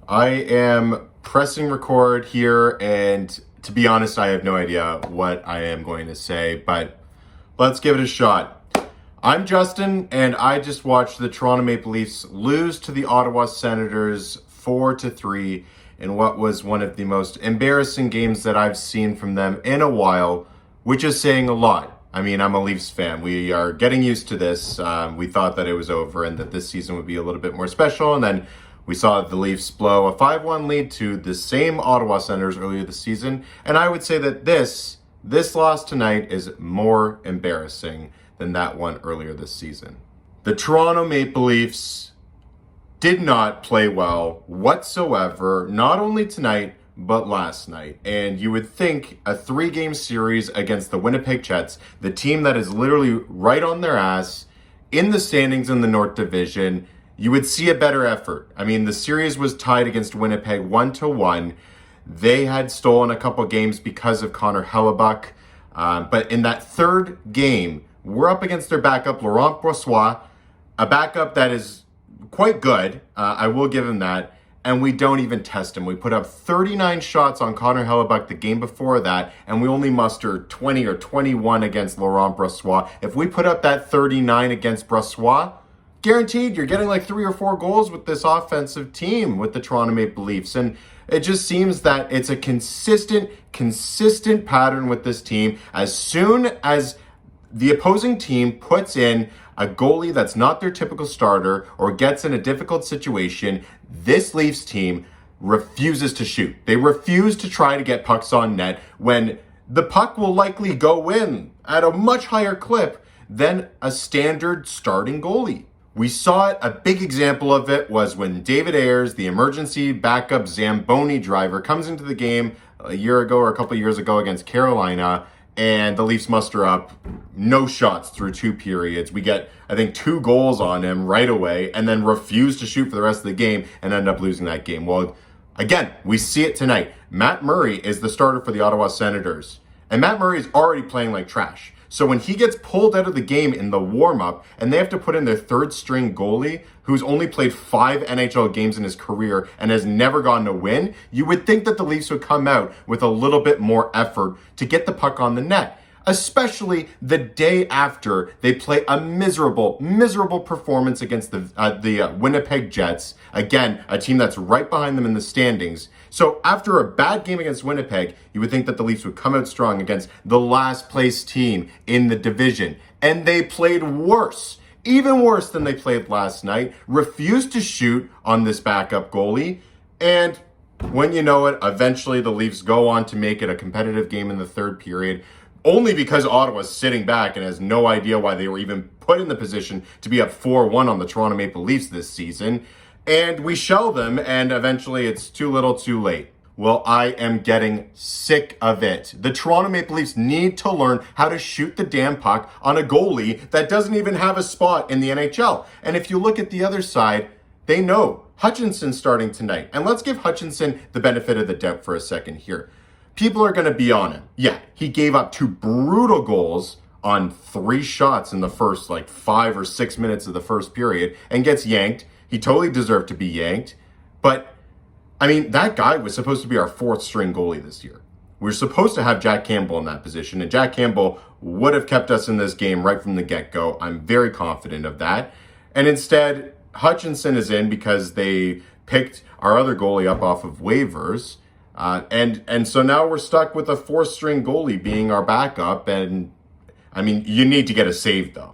I am pressing record here, and to be honest, I have no idea what I am going to say, but let's give it a shot. I'm Justin, and I just watched the Toronto Maple Leafs lose to the Ottawa Senators 4-3 in what was one of the most embarrassing games that I've seen from them in a while, which is saying a lot. I mean, I'm a Leafs fan. We are getting used to this. We thought that it was over and that this season would be a little bit more special, and then we saw the Leafs blow a 5-1 lead to the same Ottawa Senators earlier this season, and I would say that this loss tonight is more embarrassing than that one earlier this season. The Toronto Maple Leafs did not play well whatsoever, not only tonight, but last night. And you would think a 3-game series against the Winnipeg Jets, the team that is literally right on their ass in the standings in the North Division, you would see a better effort. I mean, the series was tied against Winnipeg 1-1. They had stolen a couple games because of Connor Hellebuck. But in that third game, we're up against their backup, Laurent Brossoit, a backup that is quite good. I will give him that. And we don't even test him. We put up 39 shots on Connor Hellebuck the game before that, and we only mustered 20 or 21 against Laurent Brossoit. If we put up that 39 against Brossoit, guaranteed you're getting like 3 or 4 goals with this offensive team with the Toronto Maple Leafs. And it just seems that it's a consistent pattern with this team. As soon as the opposing team puts in a goalie that's not their typical starter or gets in a difficult situation, this Leafs team refuses to shoot. They refuse to try to get pucks on net when the puck will likely go in at a much higher clip than a standard starting goalie. We saw it, a big example of it was when David Ayers, the emergency backup Zamboni driver, comes into the game a year ago or a couple years ago against Carolina, and the Leafs muster up no shots through 2 periods. We get, I think, 2 goals on him right away and then refuse to shoot for the rest of the game and end up losing that game. Well, again, we see it tonight. Matt Murray is the starter for the Ottawa Senators, and Matt Murray is already playing like trash. So when he gets pulled out of the game in the warm-up and they have to put in their third-string goalie who's only played 5 NHL games in his career and has never gotten a win, you would think that the Leafs would come out with a little bit more effort to get the puck on the net, especially the day after they play a miserable performance against the Winnipeg Jets. Again, a team that's right behind them in the standings. So after a bad game against Winnipeg, you would think that the Leafs would come out strong against the last place team in the division. And they played worse, even worse than they played last night, refused to shoot on this backup goalie. And when you know it, eventually the Leafs go on to make it a competitive game in the third period, only because Ottawa's sitting back and has no idea why they were even put in the position to be up 4-1 on the Toronto Maple Leafs this season. And we shell them, and eventually it's too little too late. Well, I am getting sick of it. The Toronto Maple Leafs need to learn how to shoot the damn puck on a goalie that doesn't even have a spot in the NHL. And if you look at the other side, they know Hutchinson's starting tonight. And let's give Hutchinson the benefit of the doubt for a second here. People are going to be on him. Yeah, he gave up 2 brutal goals on 3 shots in the first 5 or 6 minutes of the first period and gets yanked. He totally deserved to be yanked. But, I mean, that guy was supposed to be our 4th-string goalie this year. We're supposed to have Jack Campbell in that position, and Jack Campbell would have kept us in this game right from the get-go. I'm very confident of that. And instead, Hutchinson is in because they picked our other goalie up off of waivers. And so now we're stuck with a 4th-string goalie being our backup. And, I mean, you need to get a save, though.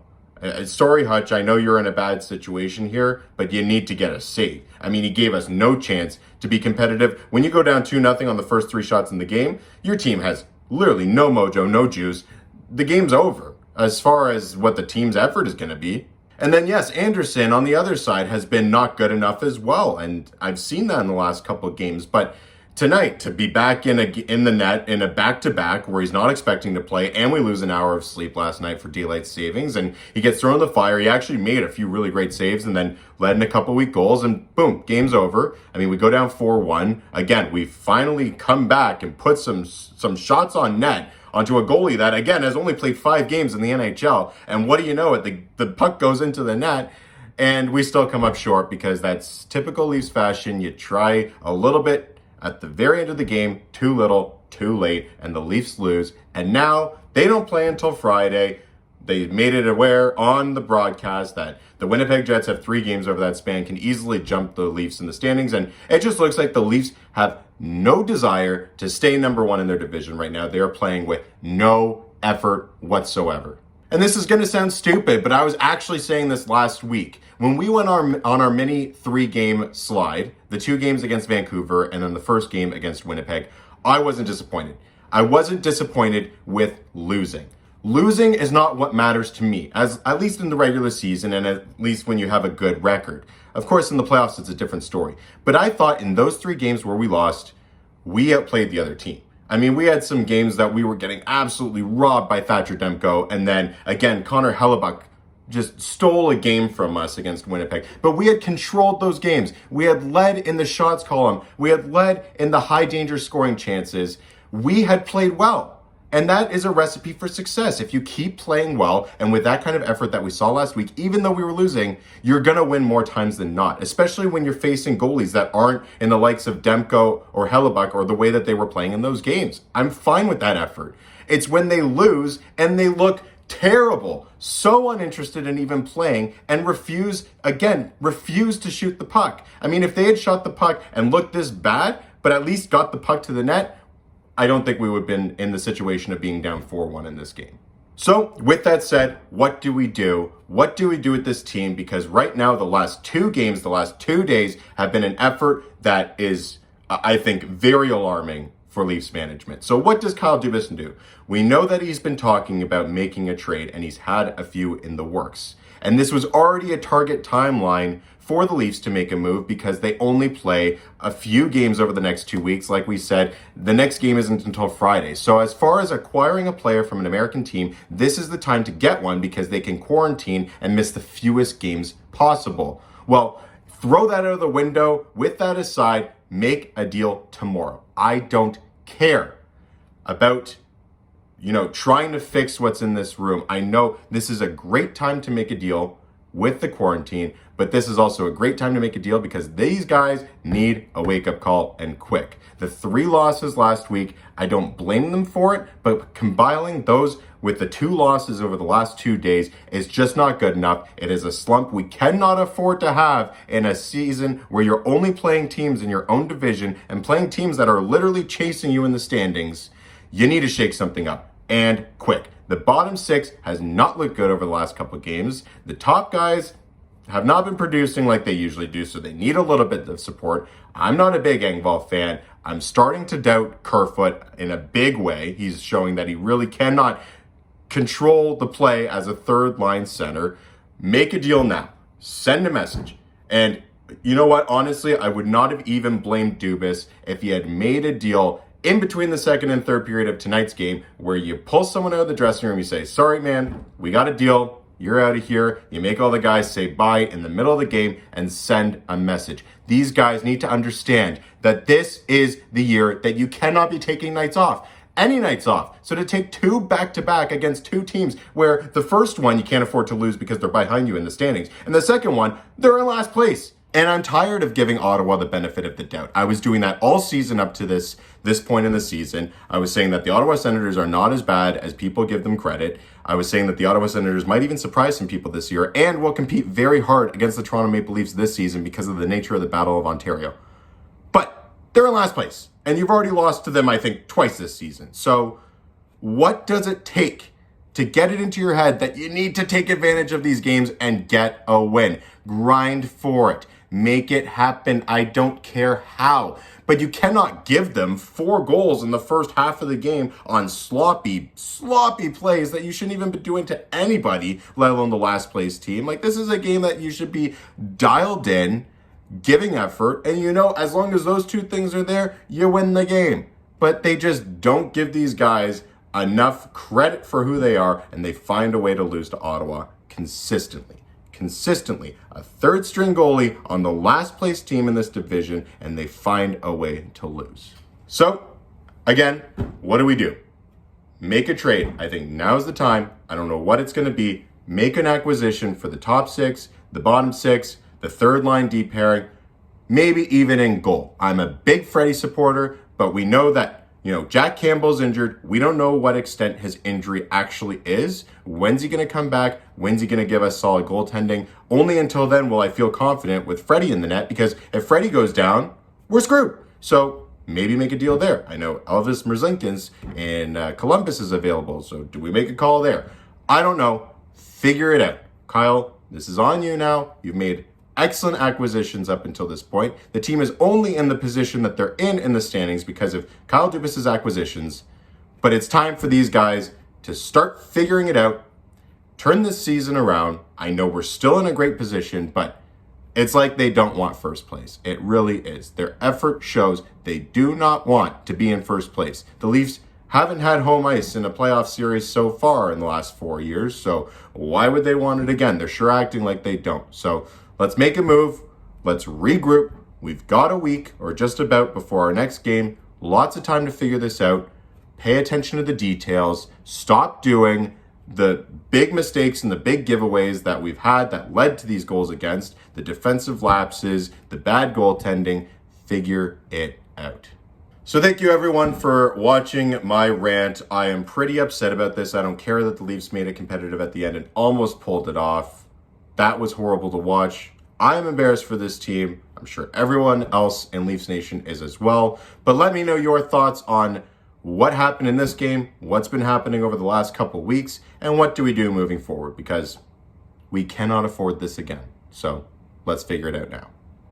Sorry, Hutch, I know you're in a bad situation here, but you need to get a save. I mean, he gave us no chance to be competitive. When you go down 2-0 on the first 3 shots in the game, your team has literally no mojo, no juice. The game's over as far as what the team's effort is going to be. And then, yes, Anderson on the other side has been not good enough as well. And I've seen that in the last couple of games. But tonight, to be back in the net in a back-to-back where he's not expecting to play, and we lose an hour of sleep last night for daylight savings, and he gets thrown in the fire. He actually made a few really great saves and then led in a couple weak goals, and boom, game's over. I mean, we go down 4-1. Again, we finally come back and put some shots on net onto a goalie that, again, has only played 5 games in the NHL. And what do you know? The puck goes into the net. And we still come up short because that's typical Leafs fashion. You try a little bit at the very end of the game, too little, too late, and the Leafs lose. And now they don't play until Friday. They made it aware on the broadcast that the Winnipeg Jets have 3 games over that span, can easily jump the Leafs in the standings. And it just looks like the Leafs have no desire to stay number 1 in their division right now. They are playing with no effort whatsoever. And this is going to sound stupid, but I was actually saying this last week. When we went on our mini 3-game slide, the 2 games against Vancouver and then the first game against Winnipeg, I wasn't disappointed. I wasn't disappointed with losing. Losing is not what matters to me, at least in the regular season and at least when you have a good record. Of course, in the playoffs, it's a different story. But I thought in those 3 games where we lost, we outplayed the other team. I mean, we had some games that we were getting absolutely robbed by Thatcher Demko. And then, again, Connor Hellebuck just stole a game from us against Winnipeg. But we had controlled those games. We had led in the shots column. We had led in the high danger scoring chances. We had played well. And that is a recipe for success. If you keep playing well and with that kind of effort that we saw last week, even though we were losing, you're going to win more times than not, especially when you're facing goalies that aren't in the likes of Demko or Hellebuck or the way that they were playing in those games. I'm fine with that effort. It's when they lose and they look terrible, so uninterested in even playing and refuse to shoot the puck. I mean, if they had shot the puck and looked this bad, but at least got the puck to the net, I don't think we would have been in the situation of being down 4-1 in this game. So with that said, what do we do? What do we do with this team? Because right now, the last 2 games, the last 2 days have been an effort that is, I think, very alarming for Leafs management. So what does Kyle Dubas do? We know that he's been talking about making a trade and he's had a few in the works. And this was already a target timeline for the Leafs to make a move because they only play a few games over the next 2 weeks. Like we said, the next game isn't until Friday. So as far as acquiring a player from an American team, this is the time to get one because they can quarantine and miss the fewest games possible. Well, throw that out of the window. With that aside, make a deal tomorrow. I don't care about trying to fix what's in this room. I know this is a great time to make a deal with the quarantine, but this is also a great time to make a deal because these guys need a wake-up call and quick. The 3 losses last week, I don't blame them for it, but combining those with the 2 losses over the last 2 days is just not good enough. It is a slump we cannot afford to have in a season where you're only playing teams in your own division and playing teams that are literally chasing you in the standings. You need to shake something up, and quick. The bottom 6 has not looked good over the last couple of games. The top guys have not been producing like they usually do, so they need a little bit of support. I'm not a big Engvall fan. I'm starting to doubt Kerfoot in a big way. He's showing that he really cannot control the play as a third-line center. Make a deal now. Send a message. And you know what? Honestly, I would not have even blamed Dubas if he had made a deal in between the second and third period of tonight's game where you pull someone out of the dressing room, you say, sorry, man, we got a deal. You're out of here. You make all the guys say bye in the middle of the game and send a message. These guys need to understand that this is the year that you cannot be taking nights off. Any nights off. So to take 2 back-to-back against 2 teams where the first one you can't afford to lose because they're behind you in the standings. And the second one, they're in last place. And I'm tired of giving Ottawa the benefit of the doubt. I was doing that all season up to this point in the season. I was saying that the Ottawa Senators are not as bad as people give them credit. I was saying that the Ottawa Senators might even surprise some people this year and will compete very hard against the Toronto Maple Leafs this season because of the nature of the Battle of Ontario. But they're in last place. And you've already lost to them, I think, twice this season. So what does it take to get it into your head that you need to take advantage of these games and get a win? Grind for it. Make it happen. I don't care how. But you cannot give them 4 goals in the first half of the game on sloppy plays that you shouldn't even be doing to anybody, let alone the last place team. Like, this is a game that you should be dialed in, giving effort, and as long as those 2 things are there, you win the game. But they just don't give these guys enough credit for who they are, and they find a way to lose to Ottawa consistently. A third-string goalie on the last-place team in this division, and they find a way to lose. So, again, what do? Make a trade. I think now's the time. I don't know what it's going to be. Make an acquisition for the top 6, the bottom six, the third line deep pairing, maybe even in goal. I'm a big Freddie supporter, but we know that, Jack Campbell's injured. We don't know what extent his injury actually is. When's he going to come back? When's he going to give us solid goaltending? Only until then will I feel confident with Freddie in the net, because if Freddie goes down, we're screwed. So maybe make a deal there. I know Elvis Merzlikins in Columbus is available, so do we make a call there? I don't know. Figure it out. Kyle, this is on you now. You've made excellent acquisitions up until this point. The team is only in the position that they're in the standings because of Kyle Dubas's acquisitions. But it's time for these guys to start figuring it out, turn this season around. I know we're still in a great position, but it's like they don't want first place. It really is. Their effort shows they do not want to be in first place. The Leafs haven't had home ice in a playoff series so far in the last 4 years, so why would they want it again? They're sure acting like they don't. So let's make a move. Let's regroup. We've got a week or just about before our next game. Lots of time to figure this out. Pay attention to the details. Stop doing the big mistakes and the big giveaways that we've had that led to these goals against, the defensive lapses, the bad goaltending. Figure it out. So thank you everyone for watching my rant. I am pretty upset about this. I don't care that the Leafs made it competitive at the end and almost pulled it off. That was horrible to watch. I am embarrassed for this team. I'm sure everyone else in Leafs Nation is as well. But let me know your thoughts on what happened in this game, what's been happening over the last couple weeks, and what do we do moving forward, because we cannot afford this again. So let's figure it out now.